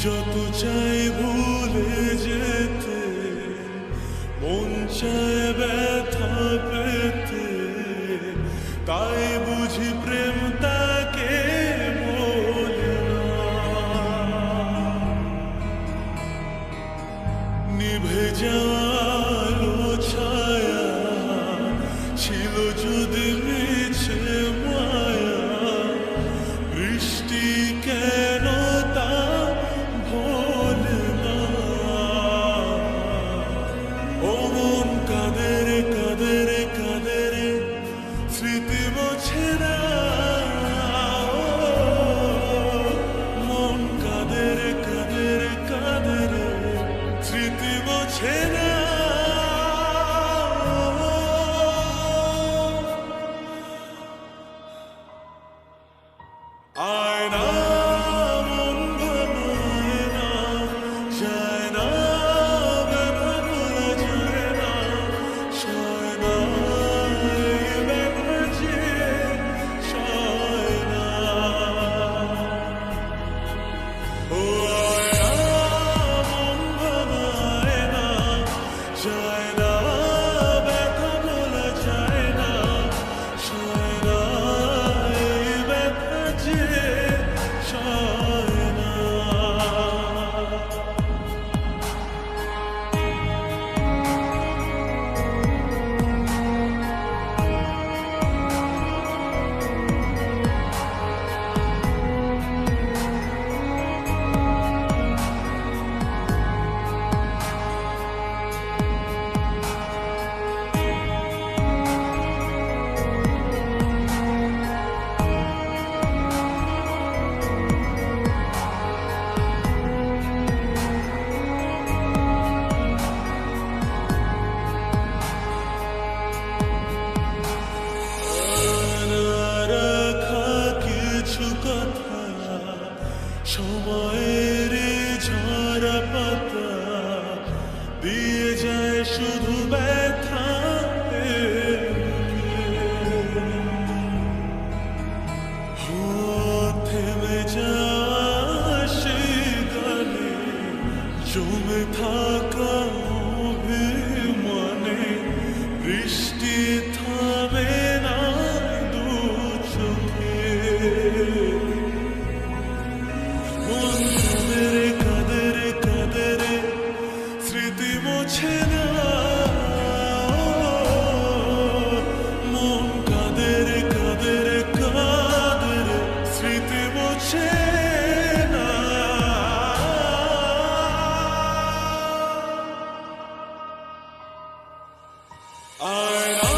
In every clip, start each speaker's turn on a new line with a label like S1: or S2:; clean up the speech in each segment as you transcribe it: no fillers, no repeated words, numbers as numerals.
S1: যত চাই ভুলে যেতে, মন চায় ব্যথা পেতে, তাই বুঝি প্রেম তাকে বলে না। নিভে যাওয়ালো ছায়া ছিল যদি মিছে মায়া, বৃষ্টি কেন তা ভোলে না। ও মন কাঁদে রে কাঁদে রে কাঁদে রে, স্মৃতি মোছে না। মন কাঁদে রে কাঁদে রে কাঁদে রে, স্মৃতি মোছে না। আয়না মন ভাঙায় না, যায় না ব্যথা ভোলা যায় না, সয় না এই ব্যথা যে সয় না। ও আয়না মন ভাঙায় না, যায় না ব্যথা ভোলা যায় না, সয় না এই ব্যথা যে সয় না। রাখা কিছু কথা সময়ের ঝরা পাতা দিয়ে যায় শুধু ব্যথা। থেমে যাওয়া সেই গানে জমে থাকা অভিমানে, বৃষ্টি থামে না দু চোখে। মন কাঁদে রে কাঁদে রে কাঁদে রে, স্মৃতি মোছে না। মন কাঁদে রে কাঁদে রে কাঁদে রে, স্মৃতি মোছে না। আয়না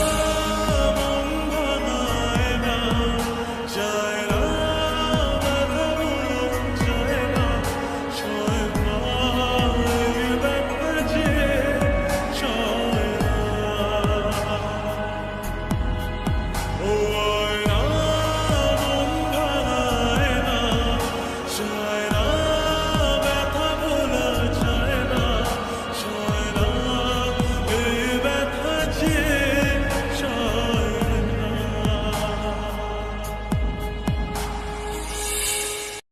S1: মন ভাঙায় না, যায় না ব্যথা ভোলা যায় না, সয় না এই ব্যথা যে সয় না। ও